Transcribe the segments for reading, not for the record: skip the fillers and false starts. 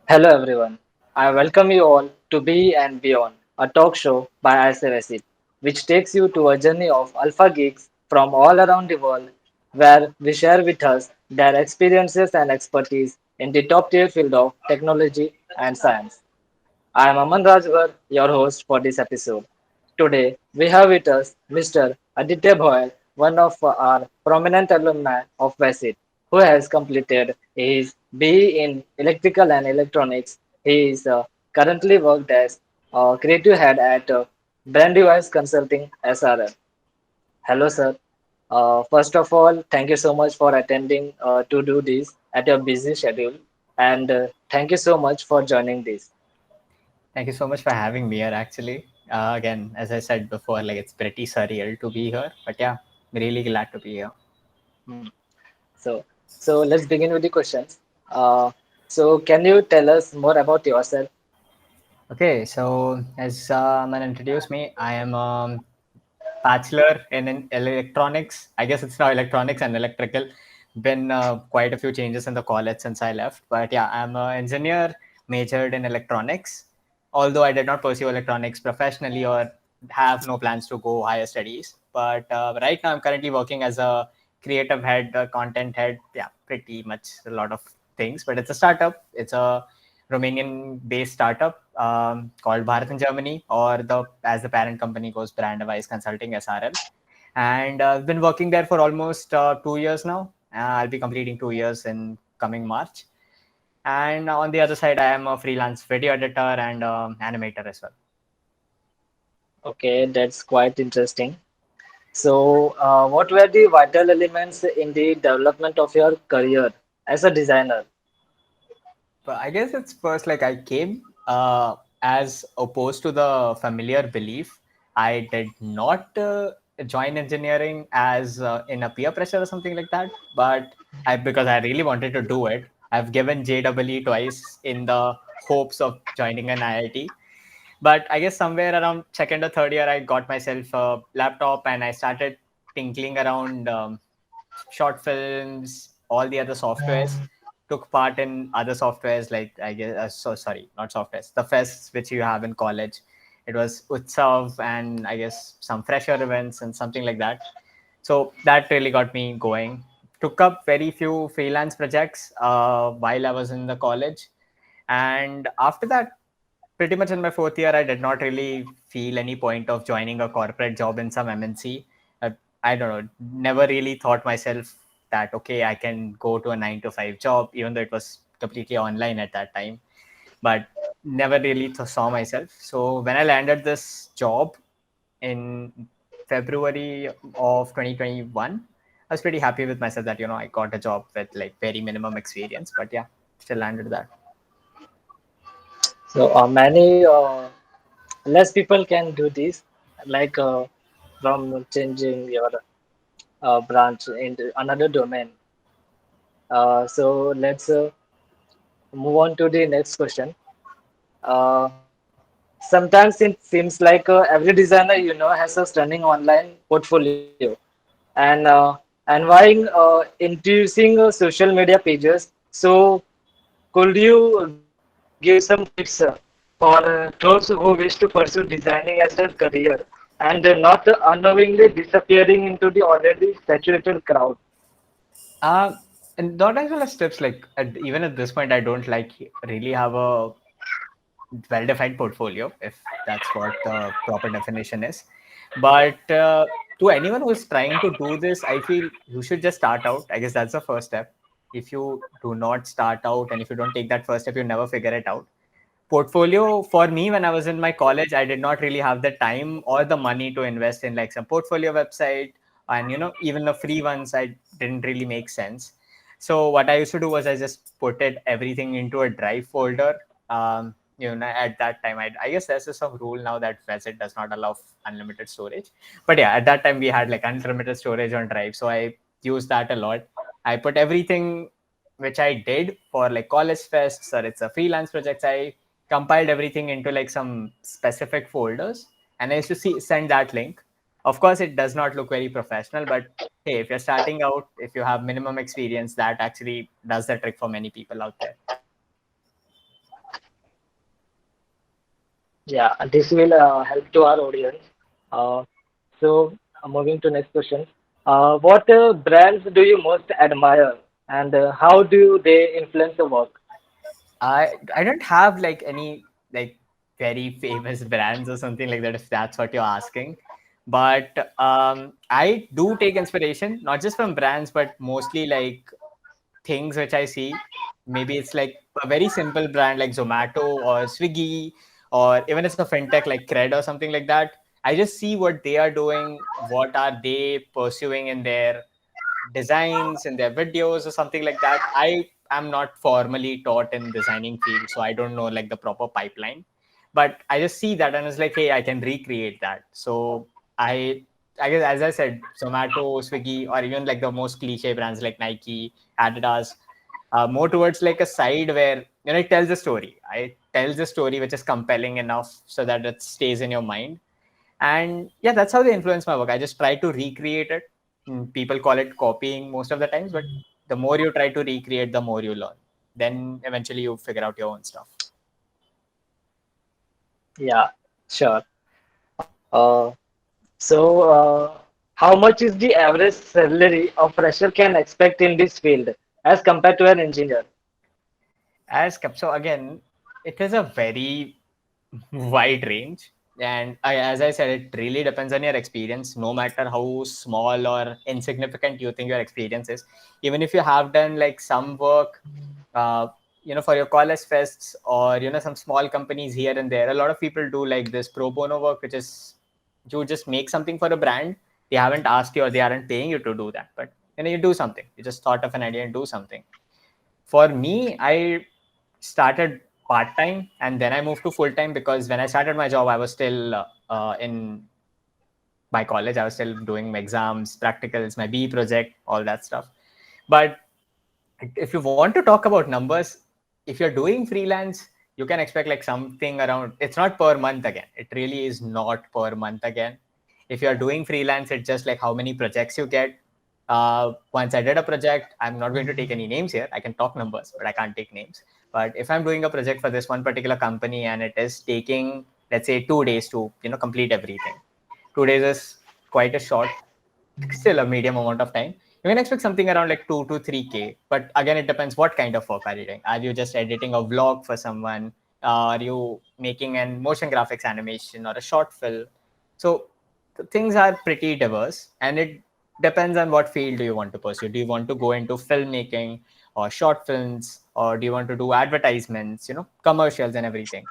Hello everyone. I welcome you all to Be and Beyond, a talk show by ISA VESIT, which takes you to a journey of alpha geeks from all around the world, where we share with us their experiences and expertise in the top tier field of technology and science. I am Aman Rajbhar, your host for this episode. Today, we have with us Mr. Aditya Bhoir, one of our prominent alumni of VESIT, who has completed his BE in Electrical and Electronics. He is currently worked as creative head at Brandevise Consulting SRL. Hello, sir. First of all, thank you so much for attending to do this at your busy schedule, and thank you so much for joining this. Thank you so much for having me here. Actually, again, as I said before, like it's pretty surreal to be here. But yeah, really glad to be here. Hmm. So, so let's begin with the questions. Uh, so, can you tell us more about yourself? Okay, so as Man introduced me, I am bachelor in electronics. I guess it's now electronics and electrical. Been quite a few changes in the college since I left, but yeah, I'm an engineer majored in electronics. Although I did not pursue electronics professionally or have no plans to go higher studies, but right now I'm currently working as a creative head, content head. Yeah, pretty much a lot of things. But it's a startup. It's a Romanian-based startup called Bharat in Germany, or the as the parent company goes, Brandevise Consulting SRL. And I've been working there for almost 2 years now. I'll be completing 2 years in coming March. And on the other side, I am a freelance video editor and animator as well. Okay, that's quite interesting. So, what were the vital elements in the development of your career as a designer? But I guess it's first like I came as opposed to the familiar belief. I did not join engineering as in a peer pressure or something like that, but I because I really wanted to do it. I've given JEE twice in the hopes of joining an IIT. But I guess somewhere around second or third year, I got myself a laptop and I started tinkling around short films, all the other softwares. Took part in other softwares like I guess so sorry, not softwares, the fests which you have in college. It was Utsav and I guess some fresher events and something like that. So that really got me going. Took up very few freelance projects while I was in the college, and after that, pretty much in my fourth year, I did not really feel any point of joining a corporate job in some MNC. I don't know, never really thought myself that, okay, I can go to a 9 to 5 job, even though it was completely online at that time, but never really saw myself. So when I landed this job in February of 2021, I was pretty happy with myself that, I got a job with like very minimum experience, but yeah, still landed that. So, many less people can do this, like from changing your branch into another domain. So, let's move on to the next question. Uh, Sometimes it seems like every designer has a stunning online portfolio, and introducing social media pages. So, could you give some tips for those who wish to pursue designing as a career and not unknowingly disappearing into the already saturated crowd? Uh, and not as well as tips. Like even at this point, I don't like really have a well-defined portfolio, if that's what the proper definition is. But to anyone who is trying to do this, I feel you should just start out. I guess that's the first step. If you do not start out and if you don't take that first step, you never figure it out. Portfolio for me, when I was in my college, I did not really have the time or the money to invest in like some portfolio website, and even the free ones I didn't really make sense. So what I used to do was I just put it everything into a drive folder. At that time, I guess there's just some rule now that Visit does not allow unlimited storage, but yeah, at that time we had like unlimited storage on drive, so I used that a lot. I put everything which I did for like college fests or it's a freelance projects. I compiled everything into like some specific folders, and I used to send that link. Of course, it does not look very professional, but hey, if you're starting out, if you have minimum experience, that actually does the trick for many people out there. Yeah, this will help to our audience. Uh, so, moving to next question. What brands do you most admire, and how do they influence the work? I don't have like any like very famous brands or something like that, if that's what you're asking. But I do take inspiration not just from brands, but mostly like things which I see. Maybe it's like a very simple brand like Zomato or Swiggy, or even it's a fintech like Cred or something like that. I just see what they are doing, what are they pursuing in their designs in their videos or something like that. I am not formally taught in designing field, so I don't know like the proper pipeline. But I just see that and it's like, hey, I can recreate that. So I I guess as I said, Zomato, Swiggy, or even like the most cliche brands like Nike, Adidas, more towards like a side where it tells a story. It tells a story which is compelling enough so that it stays in your mind. And yeah, that's how they influence my work. I just try to recreate it. People call it copying most of the times, but the more you try to recreate, the more you learn. Then eventually you figure out your own stuff. Yeah, sure. So, how much is the average salary a fresher can expect in this field as compared to an engineer? So again, it is a very wide range. And as I said, it really depends on your experience, no matter how small or insignificant you think your experience is. Even if you have done like some work, uh, for your college fests, or some small companies here and there, a lot of people do like this pro bono work, which is you just make something for a brand. They haven't asked you or they aren't paying you to do that, but you do something. You just thought of an idea and do something. For me, I started part time and then I moved to full time, because when I started my job, I was still in my college. I was still doing my exams, practicals, my B project, all that stuff. But if you want to talk about numbers, if you're doing freelance, you can expect like something around, it's not per month again. It really is not per month again. If you're doing freelance, it's just like how many projects you get. Once I did a project, I'm not going to take any names here. I can talk numbers, but I can't take names. But if I'm doing a project for this one particular company and it is taking, let's say, 2 days to complete everything, 2 days is quite a short, still a medium amount of time. You can expect something around like 2 to 3K. But again, it depends what kind of work are you doing. Are you just editing a vlog for someone? Are you making an motion graphics animation or a short film? So things are pretty diverse, and it depends on what field do you want to pursue. Do you want to go into filmmaking or short films, or do you want to do advertisements, commercials and everything?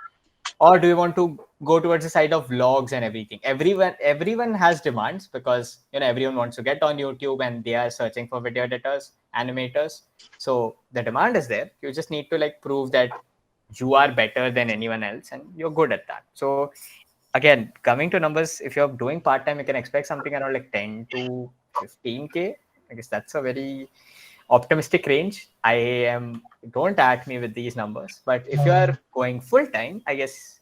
Or do you want to go towards the side of vlogs and everything? Everyone has demands, because everyone wants to get on YouTube and they are searching for video editors, animators. So the demand is there. You just need to like prove that you are better than anyone else and you're good at that. So again, coming to numbers, if you're doing part time, you can expect something around like 10 to 15K. I guess that's a very optimistic range. I am, don't at me with these numbers, but if you are going full time, I guess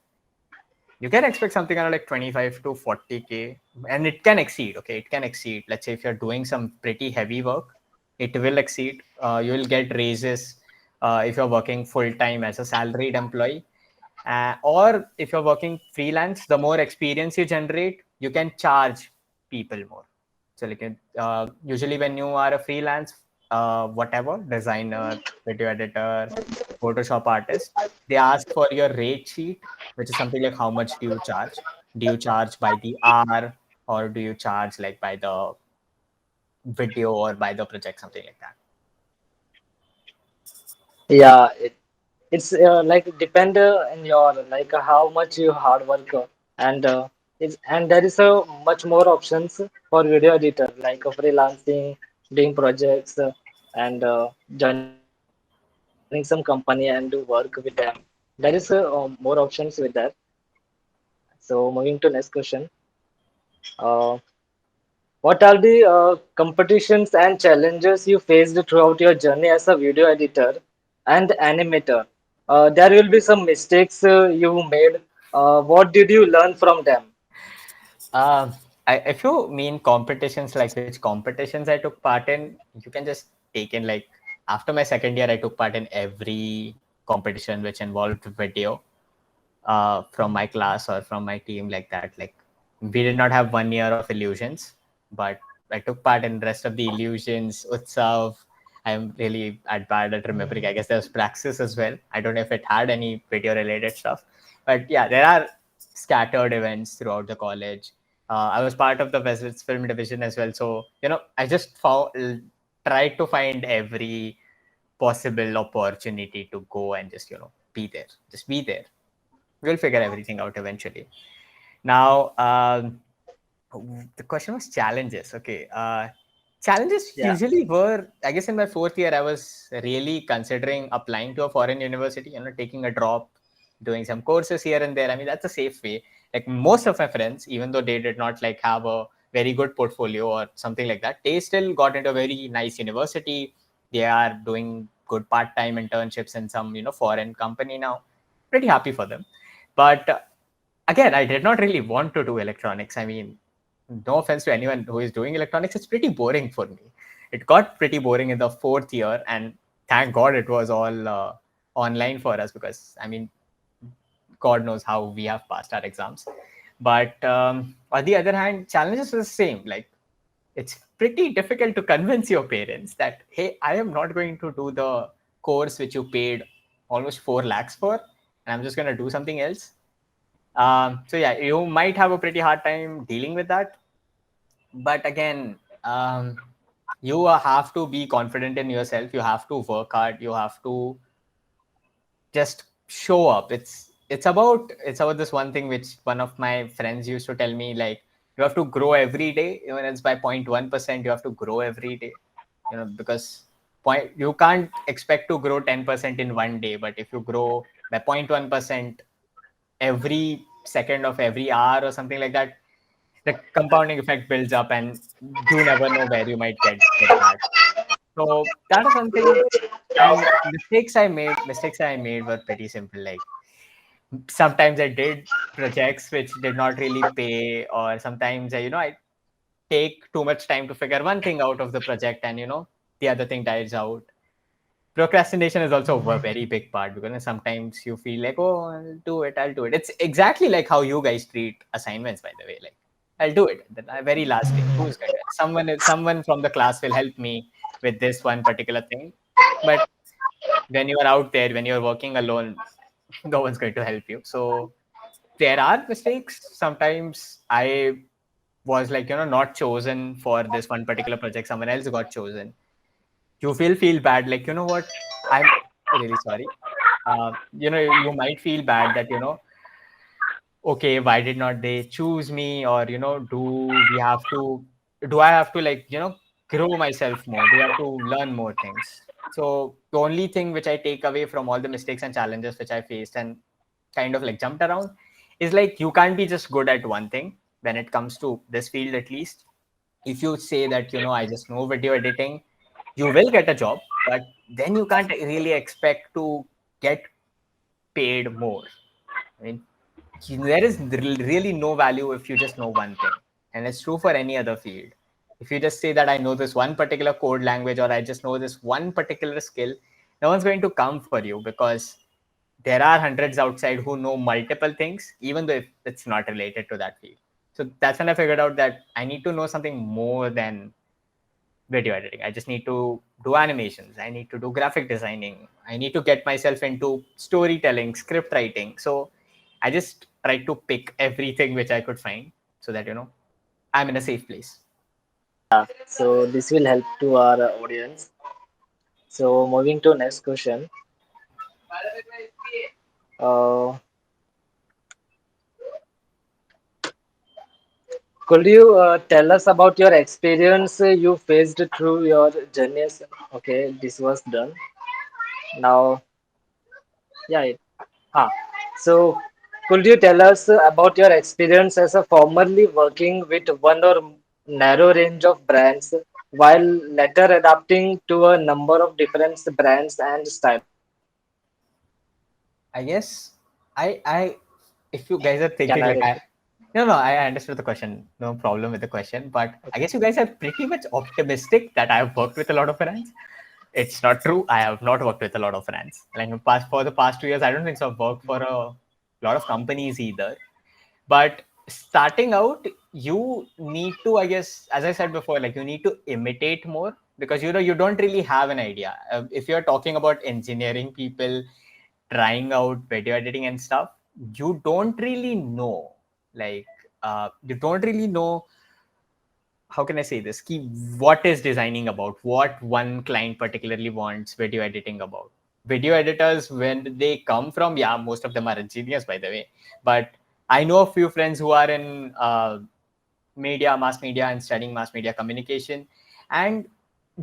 you can expect something around like 25 to 40K, and it can exceed. Okay, it can exceed. Let's say if you're doing some pretty heavy work, it will exceed. You will get raises if you're working full time as a salaried employee. Or if you're working freelance, the more experience you generate, you can charge people more. So like usually when you are a freelance, whatever designer, video editor, Photoshop artist, they ask for your rate sheet, which is something like how much do you charge? Do you charge by the hour, or do you charge like by the video or by the project, something like that? Yeah, it's like depend in your like how much you hard work and and there is a much more options for video editor like freelancing, doing projects and joining some company and do work with them. There is more options with that. So moving to next question. Uh, what are the competitions and challenges you faced throughout your journey as a video editor and animator? There will be some mistakes you made. What did you learn from them? Uh, if you mean competitions, like which competitions I took part in, you can just take in like after my second year, I took part in every competition which involved video. from my class or from my team like that. Like we did not have 1 year of illusions, but I took part in the rest of the illusions, Utsav. I'm really bad at remembering. I guess there was Praxis as well. I don't know if it had any video related stuff, but yeah, there are scattered events throughout the college. I was part of the Visits film division as well. So, I just tried to find every possible opportunity to go and just, be there. Just be there. We'll figure everything out eventually. Now, the question was challenges. Okay. Challenges Yeah. usually were, I guess, in my fourth year, I was really considering applying to a foreign university, taking a drop, doing some courses here and there. I mean, that's a safe way. Like most of my friends, even though they did not like have a very good portfolio or something like that, they still got into a very nice university. They are doing good part-time internships in some, foreign company now. Pretty happy for them. But again, I did not really want to do electronics. I mean, no offense to anyone who is doing electronics, it's pretty boring for me. It got pretty boring in the fourth year, and thank God it was all online for us because, I mean, God knows how we have passed our exams. But on the other hand, challenges are the same. Like, it's pretty difficult to convince your parents that, hey, I am not going to do the course which you paid almost 4 lakhs for, and I'm just going to do something else. So yeah, you might have a pretty hard time dealing with that. But again, you have to be confident in yourself. You have to work hard. You have to just show up. It's about this one thing which one of my friends used to tell me, like, you have to grow every day. Even it's by 0.1%, you have to grow every day. Because you can't expect to grow 10% in one day, but if you grow by 0.1% every second of every hour or something like that, the compounding effect builds up, and you never know where you might get that. So that is something. And mistakes I made were pretty simple. Like sometimes I did projects which did not really pay, or sometimes I take too much time to figure one thing out of the project, and the other thing dies out. Procrastination is also a very big part because sometimes you feel like, oh, I'll do it. It's exactly like how you guys treat assignments, by the way. Like, I'll do it the very last day. Who's going to someone from the class will help me with this one particular thing. But when you're out there, when you're working alone, no one's going to help you. So there are mistakes. Sometimes I was like, not chosen for this one particular project. Someone else got chosen. You will feel bad, like, what, I'm really sorry. You might feel bad that, okay, why did not they choose me? Or, do I have to, like, grow myself more? Do I have to learn more things? So the only thing which I take away from all the mistakes and challenges which I faced and kind of like jumped around is, like, you can't be just good at one thing when it comes to this field. At least if you say that, I just know video editing, you will get a job, but then you can't really expect to get paid more. I mean, there is really no value if you just know one thing. And it's true for any other field. If you just say that I know this one particular code language, or I just know this one particular skill, no one's going to come for you, because there are hundreds outside who know multiple things, even though if it's not related to that field. So that's when I figured out that I need to know something more than video editing. I just need to do animations. I need to do graphic designing. I need to get myself into storytelling, script writing. So I just tried to pick everything which I could find, so that, I'm in a safe place. Yeah. So this will help to our audience. So moving to next question. Uh, could you tell us about your experience you faced through your journeys? Okay, this was done. Now, yeah. Huh. So, could you tell us about your experience as a formerly working with one or narrow range of brands while later adapting to a number of different brands and styles? I guess I if you guys are Can thinking I like repeat? I understood the question. No problem with the question, but I guess you guys are pretty much optimistic that I've worked with a lot of brands. It's not true. I have not worked with a lot of brands. Like for the past 2 years, I don't think so. I've worked for a a lot of companies either. But starting out, you need to, I guess, as I said before, like you need to imitate more, because you don't really have an idea. If you're talking about engineering people trying out video editing and stuff, you don't really know, like you don't really know, how can I say this, key, what is designing about, what one client particularly wants video editing about. Video editors, when they come from, yeah, most of them are engineers, by the way, but I know a few friends who are in media, mass media, and studying mass media communication, and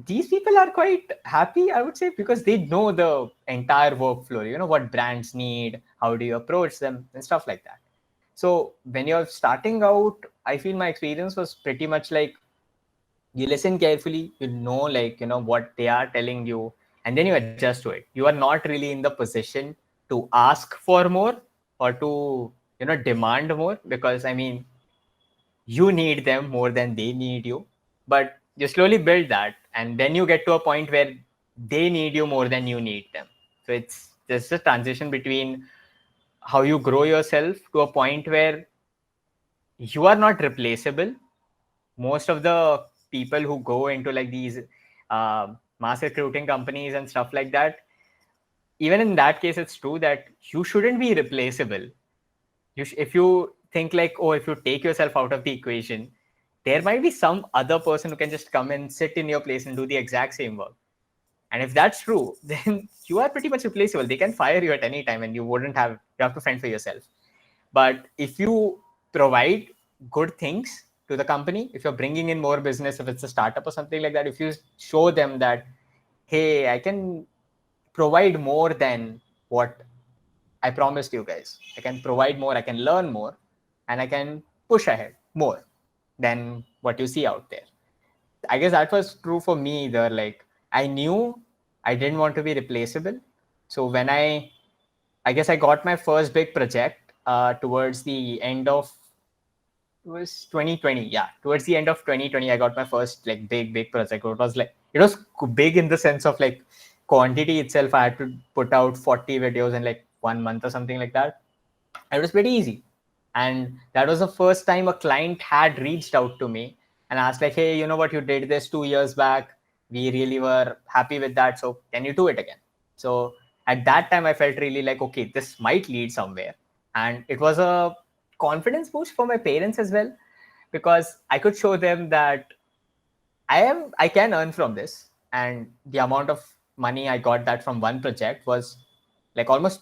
these people are quite happy, I would say, because they know the entire workflow. You know what brands need, how do you approach them, and stuff like that. So when you're starting out, I feel my experience was pretty much like, you listen carefully, like what they are telling you, and then you adjust to it. You are not really in the position to ask for more, or to demand more, because I mean, you need them more than they need you. But you slowly build that, and then you get to a point where they need you more than you need them. So it's just a transition between how you grow yourself to a point where you are not replaceable. Most of the people who go into like these mass recruiting companies and stuff like that, even in that case, it's true that you shouldn't be replaceable. If you think like, oh, if you take yourself out of the equation, there might be some other person who can just come and sit in your place and do the exact same work. And if that's true, then you are pretty much replaceable. They can fire you at any time, and you have to fend for yourself. But if you provide good things to the company, if you're bringing in more business, if it's a startup or something like that, if you show them that, hey, I can provide more than what I promised you guys, I can provide more, I can learn more, and I can push ahead more than what you see out there. I guess that was true for me either. Like, I knew I didn't want to be replaceable. So when I guess I got my first big project towards the end of, it was 2020. Yeah, towards the end of 2020, I got my first like big project. It was big in the sense of like quantity itself. I had to put out 40 videos in like 1 month or something like that. It was pretty easy, and that was the first time a client had reached out to me and asked like, hey, you know what, you did this 2 years back, we really were happy with that, so can you do it again? So at that time I felt really like, okay, this might lead somewhere. And it was a confidence boost for my parents as well, because I could show them that I can earn from this. And the amount of money I got that from one project was like almost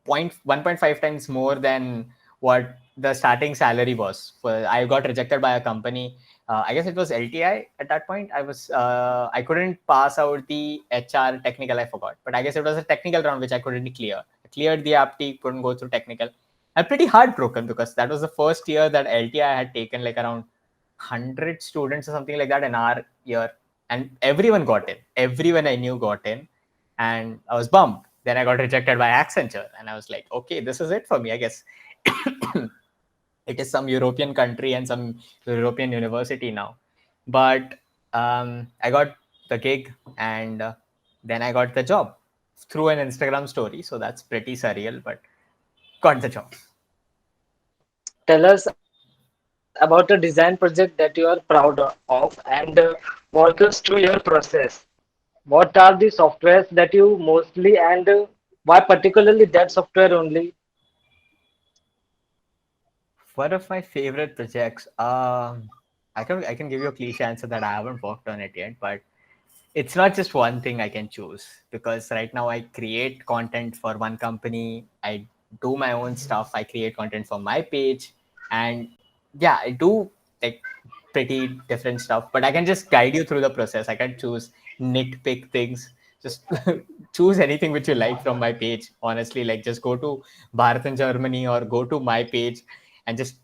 1.5 times more than what the starting salary was. I got rejected by a company. I guess it was LTI at that point. I couldn't pass out the HR technical. I forgot, but I guess it was a technical round which I couldn't clear. I cleared the apti, couldn't go through technical. I'm pretty heartbroken because that was the first year that LTI had taken like around 100 students or something like that in our year, and everyone got in. Everyone I knew got in, and I was bummed. Then I got rejected by Accenture, and I was like, okay, this is it for me, I guess. It is some European country and some European university now. But I got the gig, and then I got the job through an Instagram story. So that's pretty surreal, but got the job. Tell us about a design project that you are proud of and walk us through your process. What are the softwares that you mostly and why particularly that software only? One of my favorite projects, I can give you a cliche answer that I haven't worked on it yet, but it's not just one thing I can choose, because right now I create content for one company. I do my own stuff. I create content for my page, and yeah, I do like pretty different stuff. But I can just guide you through the process. I can choose, nitpick things. Just choose anything which you like from my page. Honestly, like just go to Bharat and Germany or go to my page and just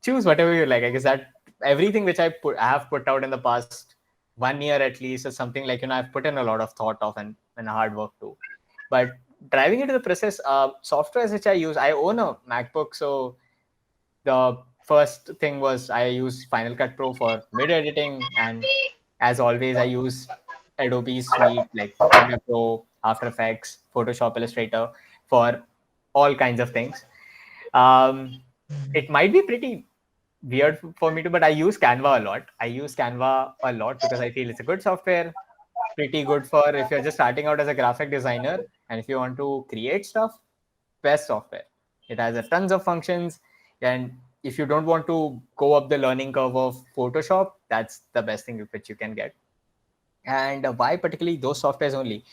choose whatever you like. I guess that everything which I have put out in the past 1 year at least is something like, I've put in a lot of thought of, and hard work too. But driving into the process, softwares which I use, I own a MacBook. So the first thing was I use Final Cut Pro for video editing, and as always I use Adobe suite like Premiere Pro, After Effects, Photoshop, Illustrator for all kinds of things. Um, it might be pretty weird for me to, but I use Canva a lot. I use Canva a lot because I feel it's a good software, pretty good for if you're just starting out as a graphic designer and if you want to create stuff, best software. It has a tons of functions, and if you don't want to go up the learning curve of Photoshop, that's the best thing which you can get. And why particularly those softwares only?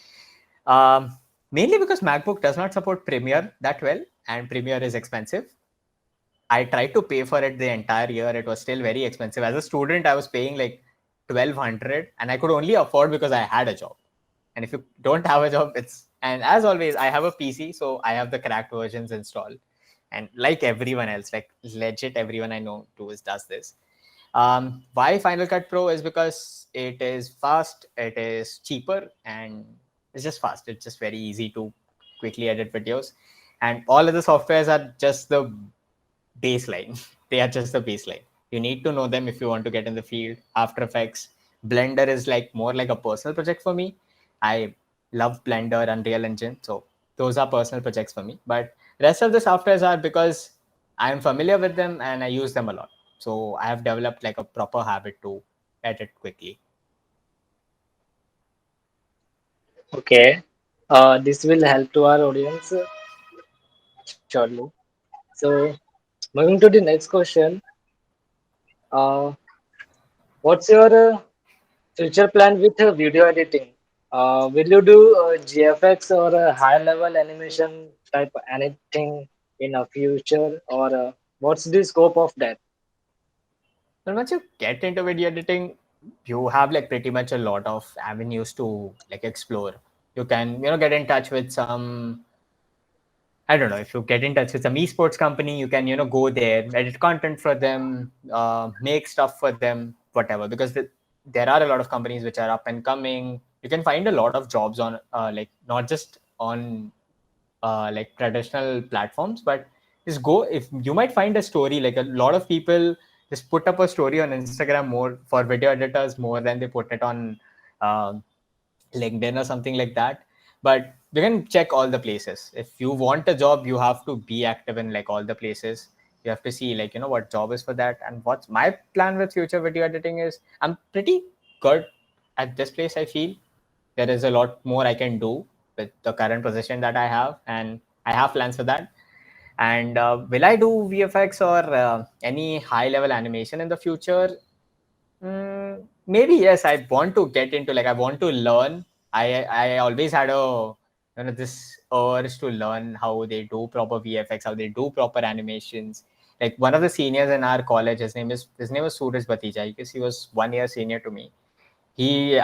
Mainly because MacBook does not support Premiere that well, and Premiere is expensive. I tried to pay for it the entire year. It was still very expensive. As a student, I was paying like 1200, and I could only afford because I had a job. And if you don't have a job, it's, and as always, I have a PC, so I have the cracked versions installed. And like everyone else, like legit everyone I know does this. Why Final Cut Pro is because it is fast, it is cheaper, and it's just fast. It's just very easy to quickly edit videos, and all other softwares are just the baseline. They are just the baseline. You need to know them if you want to get in the field. After Effects, Blender is like more like a personal project for me. I love Blender, Unreal Engine, so those are personal projects for me. But rest of the softwares are because I'm familiar with them and I use them a lot. So I have developed like a proper habit to edit quickly. Okay. This will help to our audience shortly. So, moving to the next question. Uh, what's your future plan with video editing? Will you do GFX or high level animation type anything in a future, or what's the scope of that? But once you get into video editing, you have like pretty much a lot of avenues to like explore. You can, get in touch with some, I don't know, if you get in touch with some esports company, you can, go there, edit content for them, make stuff for them, whatever. Because there are a lot of companies which are up and coming. You can find a lot of jobs on, like, not just on like traditional platforms, but just go. If you might find a story, like a lot of people just put up a story on Instagram more for video editors more than they put it on uh, LinkedIn or something like that. But you can check all the places. If you want a job, you have to be active in like all the places. You have to see like, what job is for that. And what's my plan with future video editing is I'm pretty good at this place. I feel there is a lot more I can do with the current position that I have, and I have plans for that. And will I do VFX or any high level animation in the future? Maybe yes. I want to get into like I want to learn. I always had a this urge to learn how they do proper VFX, how they do proper animations. Like one of the seniors in our college, his name was Suraj Batija. Because he was 1 year senior to me. He's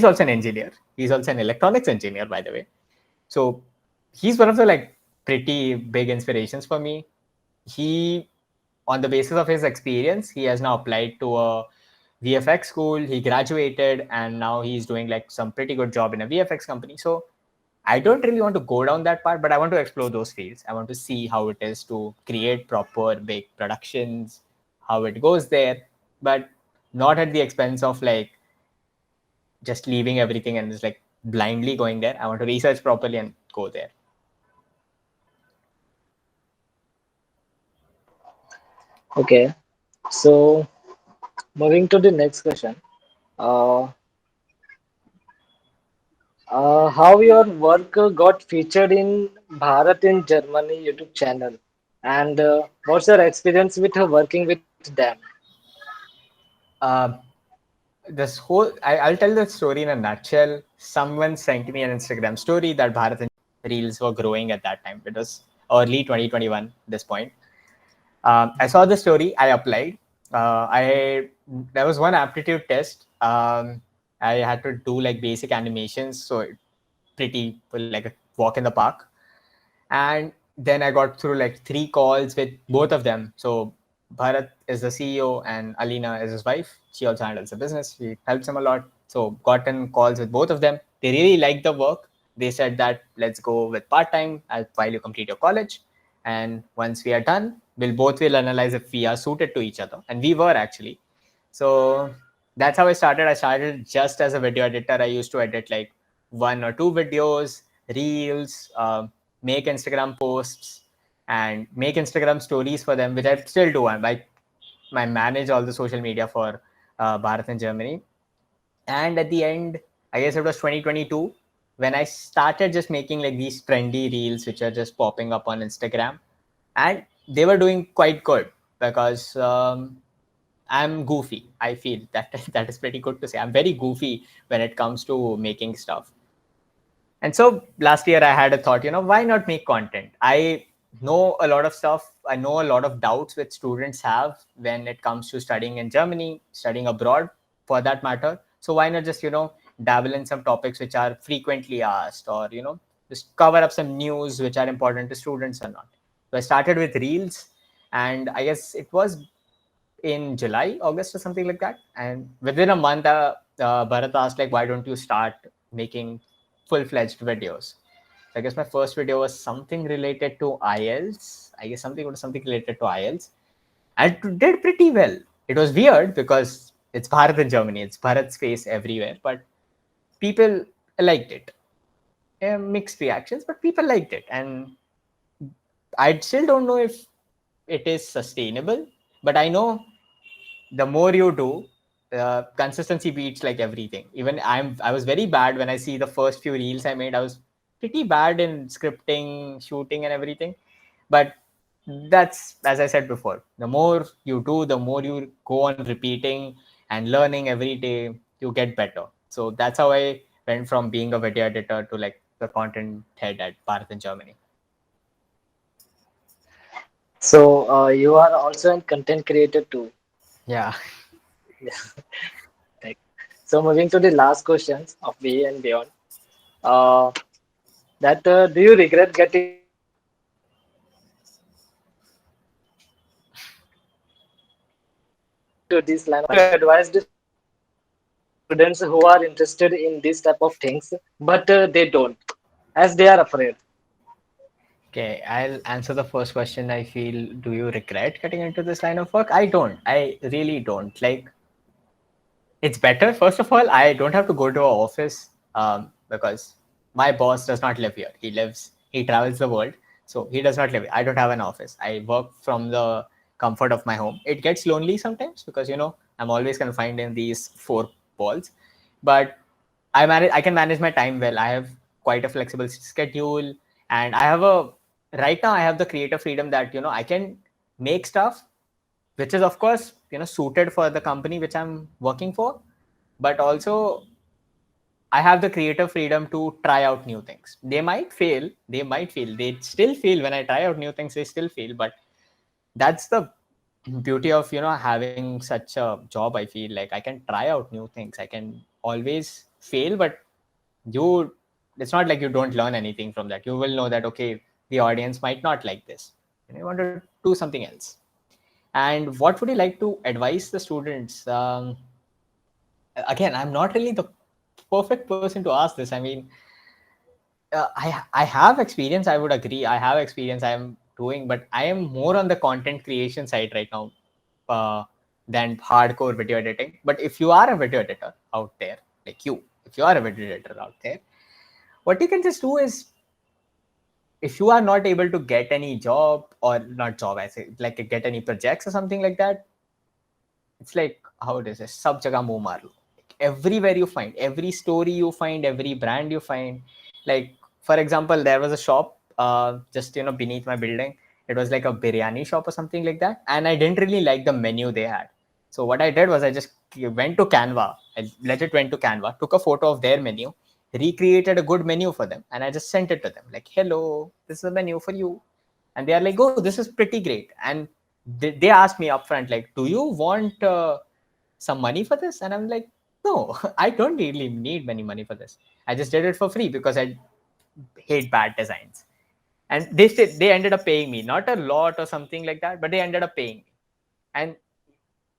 also an engineer. He's also an electronics engineer, by the way. So he's one of the like pretty big inspirations for me. He, on the basis of his experience, he has now applied to a VFX school. He graduated and now he's doing like some pretty good job in a VFX company. So I don't really want to go down that part, but I want to explore those fields. I want to see how it is to create proper big productions, how it goes there, but not at the expense of like just leaving everything and just like blindly going there. I want to research properly and go there. Okay. So, moving to the next question. Uh, how your work got featured in Bharat in Germany YouTube channel, and what's your experience with working with them? Uh, this whole I'll tell the story in a nutshell. Someone sent me an Instagram story that Bharat and Reels were growing at that time. It was early 2021 at this point. I saw the story. I applied. I There was one aptitude test. I had to do like basic animations, so pretty like a walk in the park. And then I got through like 3 calls with both of them. So Bharat is the CEO and Alina is his wife. She also handles the business. She helps him a lot. So gotten calls with both of them. They really liked the work. They said that let's go with part time while you complete your college. And once we are done, we'll both will analyze if we are suited to each other. And we were actually. So that's how I started. I started just as a video editor. I used to edit like 1 or 2 videos, reels, make Instagram posts. and make Instagram stories for them, which I still do. I manage all the social media for Bharat and Germany. And at the end, I guess it was 2022 when I started just making like these trendy reels, which are just popping up on Instagram, and they were doing quite good because I'm goofy. I feel that that is pretty good to say. I'm very goofy when it comes to making stuff. And so last year I had a thought, why not make content? I know a lot of stuff. I know a lot of doubts which students have when it comes to studying in Germany, studying abroad for that matter. So why not just, dabble in some topics which are frequently asked, or, just cover up some news which are important to students or not. So I started with reels, and I guess it was in July, August, or something like that. And within a month, Bharat asked, like, why don't you start making full-fledged videos? So I guess my first video was something related to IELTS. I guess something related to IELTS. And it did pretty well. It was weird because it's Bharat in Germany. It's Bharat's face everywhere. But people liked it. Mixed reactions, but people liked it. And I still don't know if it is sustainable. But I know the more you do, consistency beats like everything. Even I was very bad when I see the first few reels I made. I was pretty bad in scripting, shooting, and everything. But that's, as I said before, the more you do, the more you go on repeating and learning every day, you get better. So that's how I went from being a video editor to like the content head at Bharat in Germany. So you are also a content creator too. Yeah. Like, so moving to the last questions of B and beyond. Uh, that do you regret getting into this line of work? And what would you advise the students who are interested in these type of things, but they don't, as they are afraid? Okay, I'll answer the first question. I feel, do you regret getting into this line of work? I don't. I really don't. Like, it's better. First of all, I don't have to go to an office because my boss does not live here. He travels the world. So he does not live here. I don't have an office. I work from the comfort of my home. It gets lonely sometimes because, I'm always confined in these four walls. But I can manage my time well. I have quite a flexible schedule, and right now I have the creative freedom that, I can make stuff which is of course suited for the company which I'm working for, but also I have the creative freedom to try out new things. They still fail when I try out new things. They still fail, but that's the beauty of having such a job. I feel like I can try out new things. I can always fail, but you it's not like you don't learn anything from that. You will know that, okay, the audience might not like this, and you want to do something else. And what would you like to advise the students? Again, I'm not really the perfect person to ask this. I mean, I have experience. I would agree. I have experience. I am doing, but I am more on the content creation side right now uh, than hardcore video editing. But if you are a video editor out there, like if you are a video editor out there, what you can just do is, if you are not able to get any job, or not job, I say, like get any projects or something like that, it's like, how it is, sub jaga muh maar lo. Like, everywhere you find, every story you find, every brand you find. Like, for example, there was a shop just beneath my building. It was like a biryani shop or something like that, and I didn't really like the menu they had. So what I did was, I just went to Canva. I legit went to Canva, took a photo of their menu, recreated a good menu for them, and I just sent it to them, like, hello, this is a menu for you. And they are like, oh, this is pretty great. And they asked me upfront, like, do you want some money for this? And I'm like, no, I don't really need any money for this. I just did it for free because I hate bad designs. And they ended up paying me, not a lot or something like that, but they ended up paying me. And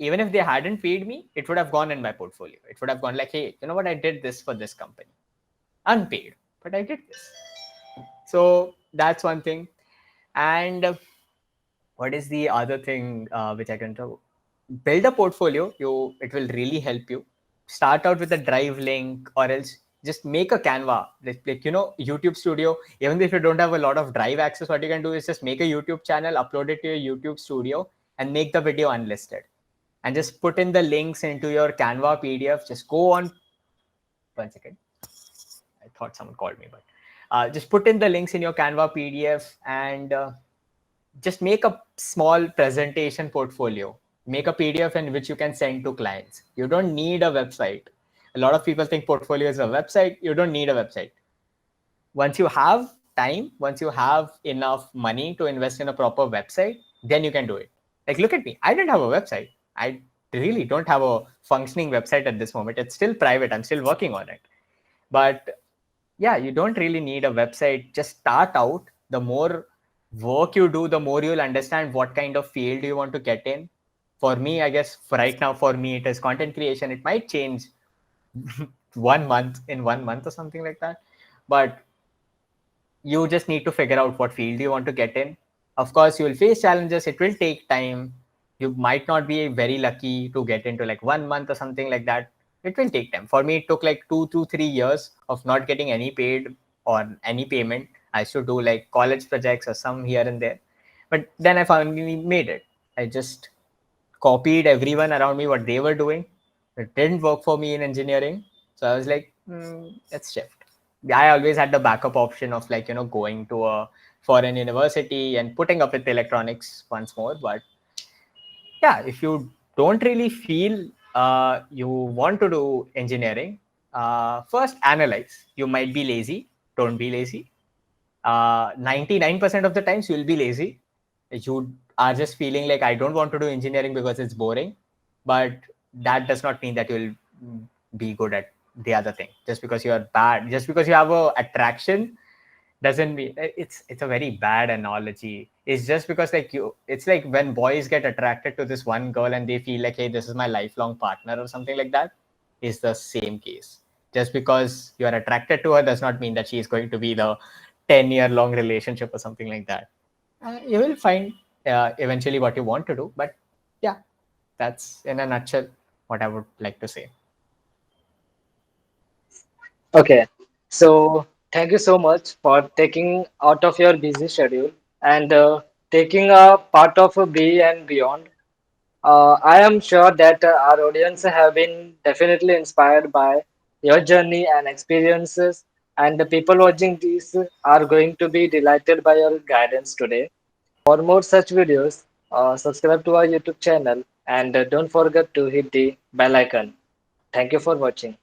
even if they hadn't paid me, it would have gone in my portfolio. It would have gone like, hey, you know what, I did this for this company, unpaid, but I did this. So that's one thing. And what is the other thing which I can tell? Build a portfolio. It will really help you. Start out with a drive link, or else just make a Canva, like YouTube Studio. Even if you don't have a lot of drive access, what you can do is just make a YouTube channel, upload it to your YouTube Studio, and make the video unlisted, and just put in the links into your Canva PDF. Just go on 1 second. I thought someone called me, but just put in the links in your Canva PDF and just make a small presentation portfolio. Make a PDF in which you can send to clients. You don't need a website. A lot of people think portfolio is a website. You don't need a website. Once you have time, once you have enough money to invest in a proper website, then you can do it. Like, look at me. I didn't have a website. I really don't have a functioning website at this moment. It's still private. I'm still working on it. But yeah, you don't really need a website. Just start out. The more work you do, the more you'll understand what kind of field you want to get in. For me, I guess for right now, for me, it is content creation. It might change 1 month or something like that. But you just need to figure out what field you want to get in. Of course, you will face challenges. It will take time. You might not be very lucky to get into like 1 month or something like that. It will take time. For me, it took like 2 to 3 years of not getting any paid or any payment. I used to do like college projects or some here and there. But then I finally made it. I just copied everyone around me what they were doing. It didn't work for me in engineering. So I was like, let's shift. I always had the backup option of like, going to a foreign university and putting up with electronics once more. But yeah, if you don't really feel you want to do engineering, first analyze. You might be lazy. Don't be lazy. 99% of the times you'll be lazy. You are just feeling like I don't want to do engineering because it's boring, but that does not mean that you'll be good at the other thing. Just because you are bad, just because you have a attraction doesn't mean it's a very bad analogy. It's just because like it's like when boys get attracted to this one girl and they feel like, hey, this is my lifelong partner or something like that. Is the same case. Just because you are attracted to her does not mean that she is going to be the 10-year long relationship or something like that. You will find eventually what you want to do. But yeah, that's in a nutshell what I would like to say. Okay, so thank you so much for taking out of your busy schedule and taking a part of a B and beyond. I am sure that our audience have been definitely inspired by your journey and experiences, and the people watching this are going to be delighted by your guidance today. For more such videos, subscribe to our YouTube channel and don't forget to hit the bell icon. Thank you for watching.